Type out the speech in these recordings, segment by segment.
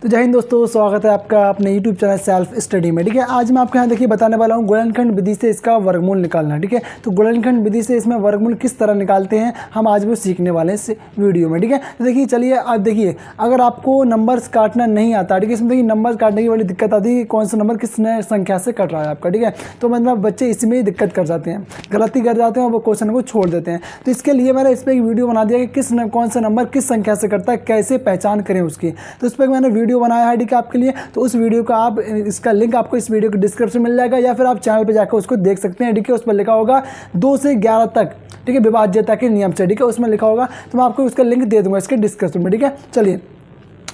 तो जय हिंद दोस्तों, स्वागत है आपका अपने YouTube चैनल सेल्फ स्टडी में। ठीक है, आज मैं आपके यहाँ देखिए बताने वाला हूँ गुणनखंड विधि से इसका वर्गमूल निकालना। ठीक है, तो गुणनखंड विधि से इसमें वर्गमूल किस तरह निकालते हैं हम आज वो सीखने वाले हैं इस वीडियो में। ठीक है, तो देखिए चलिए आप देखिए, अगर आपको नंबर्स काटना नहीं आता, ठीक है, इसमें देखिए नंबर काटने की बड़ी दिक्कत आती है, कौन सा नंबर किस नए संख्या से कट रहा है आपका। ठीक है, तो मतलब बच्चे इसमें ही दिक्कत कर जाते हैं, गलती कर जाते हैं और वो क्वेश्चन को छोड़ देते हैं। तो इसके लिए मैंने इस पर एक वीडियो बना दिया कि कौन सा नंबर किस संख्या से कटता है, कैसे पहचान करें उसकी। तो उस पर मैंने वीडियो बनाया है, ठीक है, आपके लिए। तो उस वीडियो का आप इसका लिंक आपको इस वीडियो के डिस्क्रिप्शन में मिल जाएगा, या फिर आप चैनल पे जाकर उसको देख सकते हैं। ठीक है, उस पर लिखा होगा 2 से 11 तक, ठीक है, विभाज्यता के नियम से। ठीक है, उसमें लिखा होगा, तो मैं आपको उसका लिंक दे दूंगा इसके डिस्क्रिप्शन में। ठीक है, चलिए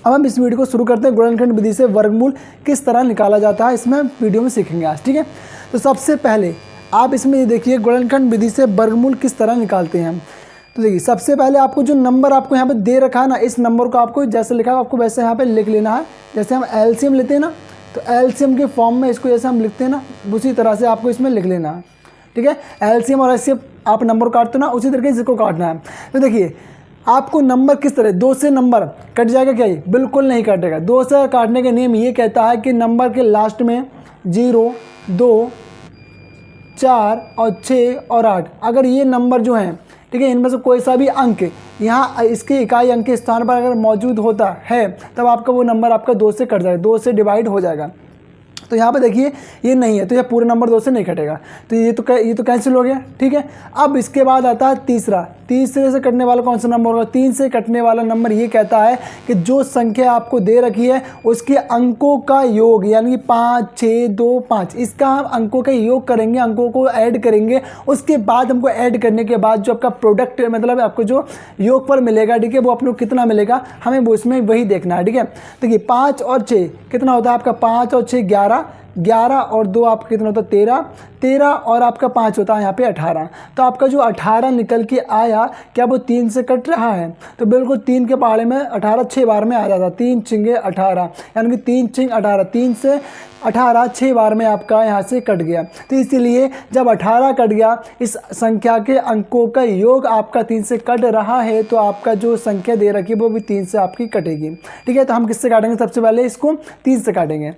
अब हम इस वीडियो को शुरू करते हैं। गुणनखंड विधि से वर्गमूल किस तरह निकाला जाता है इसमें वीडियो में सीखेंगे आज। ठीक है, तो सबसे पहले आप इसमें ये देखिए गुणनखंड विधि से वर्गमूल किस तरह निकालते हैं। तो देखिए सबसे पहले आपको जो नंबर आपको यहाँ पे दे रखा है ना, इस नंबर को आपको जैसे लिखा है आपको वैसे यहाँ पे लिख लेना है। जैसे हम एलसीएम लेते हैं ना, तो एलसीएम के फॉर्म में इसको जैसे हम लिखते हैं ना, उसी तरह से आपको इसमें लिख लेना है। ठीक है, एलसीएम और एचसीएफ आप नंबर काटते हो ना, उसी तरीके से इसको काटना है। तो देखिए आपको नंबर किस तरह 2 से नंबर कट जाएगा क्या? ये बिल्कुल नहीं कटेगा। 2 से काटने का नियम ये कहता है कि नंबर के लास्ट में 0, 2, 4 और 6 और 8, अगर ये नंबर जो हैं, ठीक है, इनमें से कोई सा भी अंक यहाँ इसके इकाई अंक के स्थान पर अगर मौजूद होता है, तब आपका वो नंबर आपका 2 से कट जाएगा, 2 से डिवाइड हो जाएगा। तो यहाँ पे देखिए ये नहीं है, तो यह पूरा नंबर 2 से नहीं कटेगा, तो ये तो कैंसिल हो गया। ठीक है, अब इसके बाद आता है तीसरे से कटने वाला कौन सा नंबर होगा? 3 से कटने वाला नंबर ये कहता है कि जो संख्या आपको दे रखी है उसके अंकों का योग, यानी कि 5, 6, 2, 5, इसका हम अंकों का योग करेंगे, अंकों को ऐड करेंगे। उसके बाद हमको ऐड करने के बाद जो आपका प्रोडक्ट मतलब आपको जो योग पर मिलेगा, ठीक है, वो अपने को कितना मिलेगा हमें वो इसमें वही देखना है। ठीक है, देखिए 5 और 6 कितना होता है आपका? 5 और 6 11 और 2 आपका कितना होता है? 13 और आपका 5 होता है यहाँ पे 18। तो आपका जो 18 निकल के आया, क्या वो 3 से कट रहा है? तो बिल्कुल 3 के पहाड़े में 18 6 बार में आ जाता, 3 छिंगे 18, यानी कि 3 छिंग 18, 3 से 18 6 बार में आपका यहाँ से कट गया। तो इसीलिए जब 18 कट गया, इस संख्या के अंकों का योग आपका 3 से कट रहा है, तो आपका जो संख्या दे रखी है वो भी 3 से आपकी कटेगी। ठीक है, तो हम किससे काटेंगे? सबसे पहले इसको 3 से काटेंगे।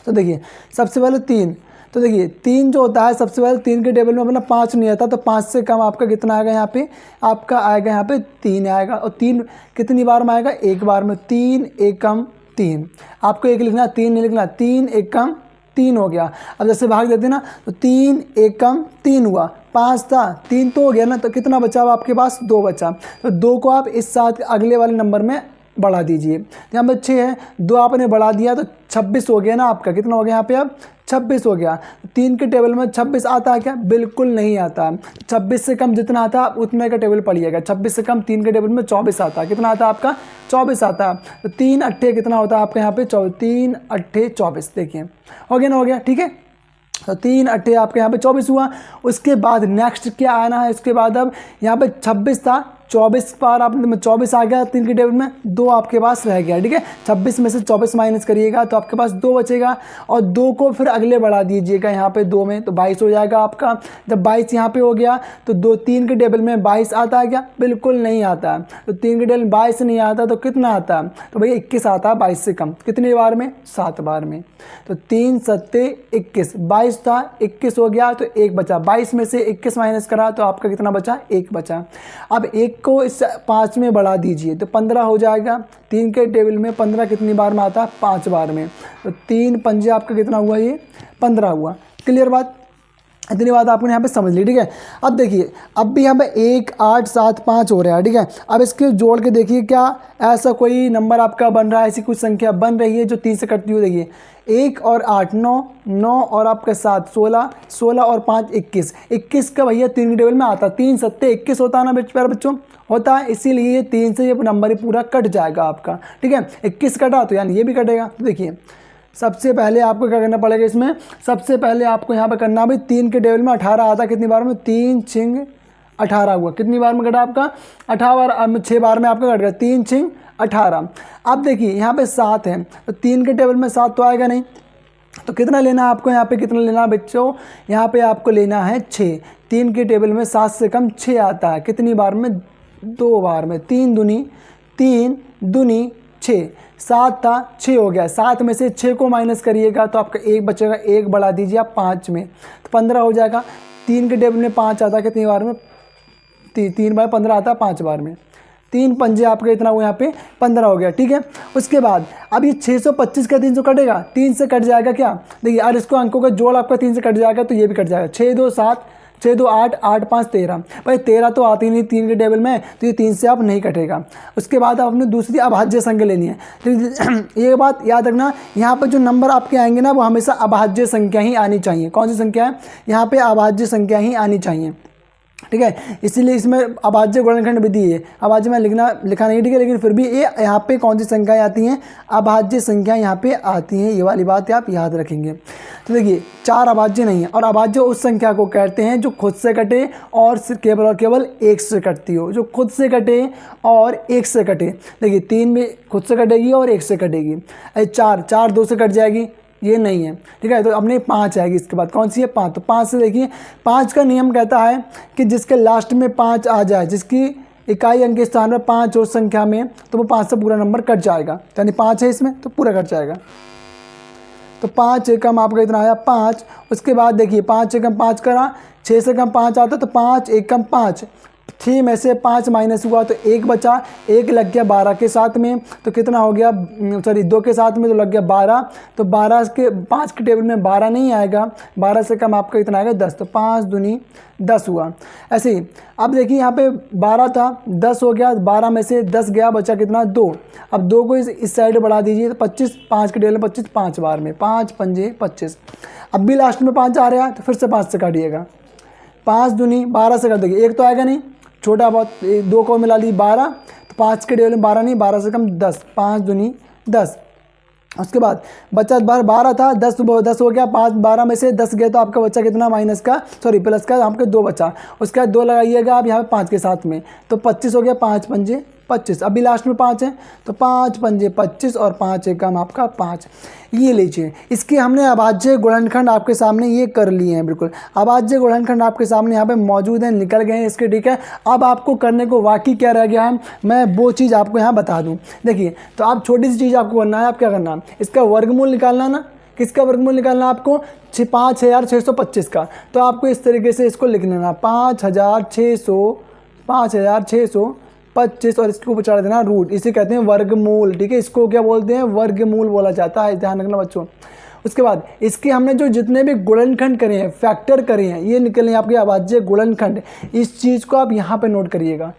तो देखिए सबसे पहले 3, तो देखिए 3 जो होता है, सबसे पहले 3 के टेबल में अपना 5 नहीं आता, तो 5 से कम आपका कितना आएगा? यहाँ पे आपका आएगा यहाँ पे 3 आएगा। और 3 कितनी बार में आएगा? एक बार में। 3 एकम 3, आपको 1 लिखना, 3 नहीं लिखना। 3 एकम 3 हो गया। अब जैसे भाग देते ना, तो 3 एकम 3 हुआ, 5 था, 3 तो हो गया ना, तो कितना बचा अब आपके पास? 2 बचा। तो 2 को आप इस साथ अगले वाले नंबर में बढ़ा दीजिए। यहाँ पर 6 है, 2 आपने बढ़ा दिया तो 26 हो गया ना आपका। कितना हो गया यहाँ पे? अब 26 हो गया। 3 के टेबल में 26 आता है क्या? बिल्कुल नहीं आता। 26 से कम जितना आता है आप उतने का टेबल पढ़िएगा। 26 से कम 3 के टेबल में 24 आता है। कितना आता है आपका? 24 आता है। तो 3 अट्ठे कितना होता है आपका यहाँ पे? 3 अट्ठे 24। देखिए हो गया ना, हो गया। ठीक है, तो 3 अट्ठे आपके यहाँ पे 24 हुआ। उसके बाद नेक्स्ट क्या आना है? उसके बाद अब यहाँ पे 26 था, 24 बार आपने 24 आ गया 3 के टेबल में, 2 आपके पास रह गया। ठीक है, 26 में से 24 माइनस करिएगा तो आपके पास 2 बचेगा, और 2 को फिर अगले बढ़ा दीजिएगा यहाँ पे 2 में, तो 22 हो जाएगा आपका। जब 22 यहाँ पे हो गया तो 3 के टेबल में 22 आता है क्या? बिल्कुल नहीं आता। तो 3 के टेबल में 22 नहीं आता, तो कितना आता है? तो भैया 21 आता है 22 से कम। कितनी बार में? 7 बार में। तो 3 सत्ते 21, 22 था 21 हो गया, तो 1 बचा। 22 में से 21 माइनस करा तो आपका कितना बचा? 1 बचा। अब 1 को इस 5 में बढ़ा दीजिए तो 15 हो जाएगा। 3 के टेबल में 15 कितनी बार में आता है? 5 बार में। तो 3 पंजे आपका कितना हुआ? ये 15 हुआ। क्लियर बात? इतनी बात आपने यहाँ पे समझ ली। ठीक है, अब देखिए अब भी यहाँ पे 1 8 7 5 हो रहा है। ठीक है, अब इसके जोड़ के देखिए क्या ऐसा कोई नंबर आपका बन रहा है, ऐसी कुछ संख्या बन रही है जो 3 से कटती हुई। देखिए 1 और 8 9, 9 और आपका 7 16, 16 और 5 21, 21 का भैया 3 के टेबल में आता। 3 सत्ते 21 होता है ना प्यारे बच्चों, होता है। इसीलिए 3 से ये नंबर ही पूरा कट जाएगा आपका। ठीक है, 21 कटा तो यानी ये भी कटेगा। तो देखिए सबसे पहले आपको क्या करना पड़ेगा इसमें? सबसे पहले आपको यहाँ पे करना भाई 3 के टेबल में 18 आता। कितनी बार में? 3 छिंग 18 हुआ। कितनी बार में कटा आपका? 18 बार, 6 बार में आपका कट गया। 3 छिंग 18। अब देखिए यहाँ पे 7 है, तो 3 के टेबल में 7 तो आएगा नहीं, तो कितना लेना है आपको? यहाँ पे कितना लेना है बच्चों? यहाँ पे आपको लेना है 6। 3 के टेबल में 7 से कम 6 आता है। कितनी बार में? 2 बार में। 3 दूनी 6, 6, 7 था 6 हो गया, 7 में से 6 को माइनस करिएगा तो आपका 1 बचेगा, 1 बढ़ा दीजिए आप 5 में तो 15 हो जाएगा। 3 के टेबल में 5 आता है कितनी बार में, 3 बार 15 आता है 5 बार में, 3 पंजे आपका इतना वो यहाँ पे 15 हो गया, ठीक है। उसके बाद अब ये 625 का 300 कटेगा, 3 से कट जाएगा क्या, देखिए और इसको अंकों का जोड़ आपका 3 से कट जाएगा तो ये भी कट जाएगा, 6 2 7, 6 2 8, 8 5 13, भाई 13 तो आती नहीं 3 के टेबल में तो ये 3 से आप नहीं कटेगा। उसके बाद आपने दूसरी अभाज्य संख्या लेनी है, तो ये बात याद रखना, यहाँ पर जो नंबर आपके आएंगे ना वो हमेशा अभाज्य संख्या ही आनी चाहिए। कौन सी संख्या है, यहाँ पे अभाज्य संख्या ही आनी चाहिए, ठीक है। इसीलिए इसमें अभाज्य गुणनखंड विधि है, अभाज्य में लिखा नहीं, ठीक है, लेकिन फिर भी ये यहाँ पे कौन सी संख्याएं आती हैं, अभाज्य संख्या यहाँ पे आती हैं, ये वाली बात आप याद रखेंगे। तो देखिए 4 अभाज्य नहीं है, और अभाज्य उस संख्या को कहते हैं जो खुद से कटे और केवल 1 से कटती हो, जो खुद से कटे और 1 से कटे। देखिए 3 में खुद से कटेगी और 1 से कटेगी, 4 2 से कट जाएगी, ये नहीं है, ठीक है। तो अपने 5 आएगी, इसके बाद कौन सी है 5, तो 5 से देखिए 5 का नियम कहता है कि जिसके लास्ट में 5 आ जाए, जिसकी इकाई अंक के स्थान में 5 हो संख्या में, तो वो 5 से पूरा नंबर कट जाएगा, यानी 5 है इसमें तो पूरा कट जाएगा। तो 5 एकम आपका इतना आया 5। उसके बाद देखिए 5 एकम 5 करा, 6 से कम 5 आता तो 5 एकम 5, 6 में से 5 माइनस हुआ तो 1 बचा, 1 लग गया 12 के साथ में तो कितना हो गया, सॉरी 2 के साथ में तो लग गया 12, तो 12 के 5 के टेबल में 12 नहीं आएगा, 12 से कम आपका इतना आएगा 10, तो 5 दूनी 10 हुआ। ऐसे ही अब देखिए यहाँ पे 12 था 10 हो गया, 12 में से 10 गया, बचा कितना 2, अब 2 को इस साइड बढ़ा दीजिए तो 25, 5 के टेबल में 25 5 बार में 5 पंजे 25, अब भी लास्ट में 5 आ रहा है तो फिर से 5 से काटिएगा, 5 दूनी 12 से कर देंगे, 1 तो आएगा नहीं, छोटा बहुत 2 को मिला ली 12, तो 5 के टेबल में 12 नहीं, 12 से कम 10, 5 दूनी 10। उसके बाद बचा 12 था 10 हो गया, 5 12 में से 10 गया तो आपका बच्चा कितना माइनस का सॉरी प्लस का आपके 2 बचा। उसके बाद 2 लगाइएगा आप यहाँ पे 5 के साथ में तो 25 हो गया, 5 पंजे 25, अभी लास्ट में 5 है तो 5 पंजे 25 और 5 एकम आपका 5। ये लीजिए, इसके हमने अभाज्य गुणनखंड आपके सामने ये कर लिए हैं, बिल्कुल अभाज्य गुणनखंड आपके सामने यहाँ पे मौजूद हैं, निकल गए हैं इसके, ठीक है। अब आपको करने को बाकी क्या रह गया है, मैं वो चीज़ आपको यहाँ बता दूँ। देखिए तो आप छोटी सी चीज़ आपको करना है, आप क्या करना है, इसका वर्गमूल निकालना ना, किसका वर्गमूल निकालना आपको 5625 का, तो आपको इस तरीके से इसको लिख लेना 5625 और इसके ऊपर चढ़ा देना रूट, इसे कहते हैं वर्गमूल, ठीक है। इसको क्या बोलते हैं, वर्गमूल बोला जाता है, ध्यान रखना बच्चों। उसके बाद इसके हमने जो जितने भी गुणनखंड करे हैं, फैक्टर करे हैं, ये निकले आपके अभाज्य गुणनखंड। इस चीज़ को आप यहाँ पे नोट करिएगा,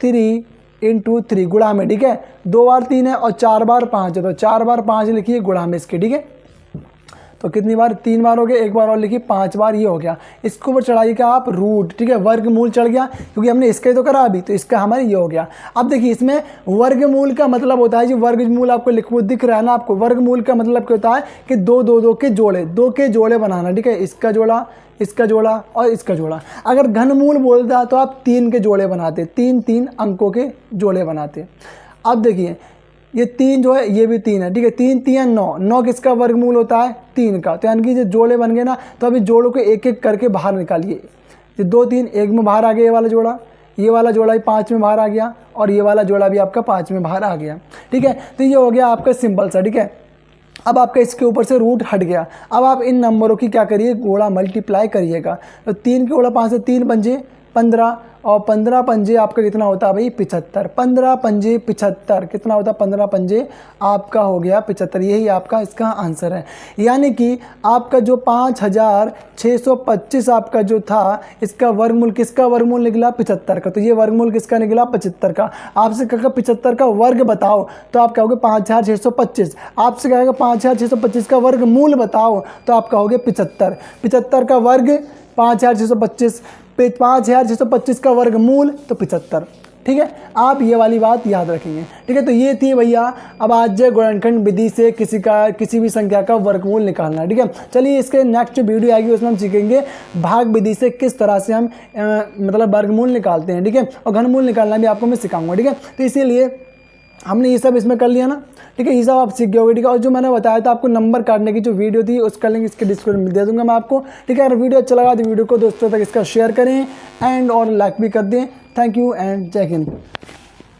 3 × 3 गुणा में, ठीक है। 2 बार 3 है और 4 बार 5 है, तो 4 बार 5 लिखिए गुणा में इसके, ठीक है। तो कितनी बार, 3 बार हो गया, 1 बार और लिखिए 5 बार, ये हो गया। इसको ऊपर चढ़ाइएगा आप रूट, ठीक है, वर्गमूल चढ़ गया क्योंकि हमने इसका ही तो करा अभी, तो इसका हमारे ये हो गया। अब देखिए इसमें वर्गमूल का मतलब होता है, जो वर्गमूल आपको लिखो दिख रहा है ना आपको, वर्गमूल का मतलब क्या होता है कि 2 के जोड़े, 2 के जोड़े बनाना, ठीक है। इसका जोड़ा, इसका जोड़ा और इसका जोड़ा। अगर घनमूल बोलता तो आप 3 के जोड़े बनाते, 3 अंकों के जोड़े बनाते। अब देखिए ये 3 जो है ये भी 3 है, ठीक है, 3 3 9, 9 किसका वर्गमूल होता है 3 का, तो यानी कि जो जोड़े बन गए ना, तो अभी जोड़ों को एक एक करके बाहर निकालिए। ये 2 3 1 में बाहर आ गया, ये वाला जोड़ा, ये वाला जोड़ा भी 5 में बाहर आ गया और ये वाला जोड़ा भी आपका 5 में बाहर आ गया, ठीक है। तो ये हो गया आपका सिंपल सा, ठीक है। अब आपका इसके ऊपर से रूट हट गया। अब आप इन नंबरों की क्या करिए, गुणा मल्टीप्लाई करिएगा। तो 3 के गुणा 5 से 3 पंजे 15 और 15 पंजे आपका कितना होता है भाई 75, 15 पंजे 75 कितना होता है, 15 पंजे आपका हो गया 75, यही आपका इसका आंसर है। यानी कि आपका जो 5625 आपका जो था, इसका वर्गमूल किसका वर्गमूल निकला 75 का, तो ये वर्गमूल किसका निकला 75 का। आपसे कहेगा 75 का वर्ग बताओ, तो आप कहोगे 5625। आपसे कहेगा 5625 का वर्गमूल बताओ, तो आप कहोगे 75। 75 का वर्ग 5625, 5625 का वर्गमूल तो 75, ठीक है। आप ये वाली बात याद रखेंगे, ठीक है। तो ये थी भैया अभाज्य गुणनखंड विधि से किसी भी संख्या का वर्गमूल निकालना, ठीक है। चलिए इसके नेक्स्ट जो वीडियो आएगी उसमें हम सीखेंगे भाग विधि से किस तरह से हम मतलब वर्गमूल निकालते हैं, ठीक है, और घनमूल निकालना भी आपको मैं सिखाऊंगा, ठीक है। तो इसीलिए हमने ये सब इसमें कर लिया ना, ठीक है, ये सब आप सीख गए होगे, ठीक है। और जो मैंने बताया था आपको नंबर काटने की जो वीडियो थी उसका लिंक इसके डिस्क्रिप्शन में दे दूंगा मैं आपको, ठीक है। अगर वीडियो अच्छा लगा तो वीडियो को दोस्तों तक इसका शेयर करें एंड और लाइक भी कर दें। थैंक यू एंड जय हिंद।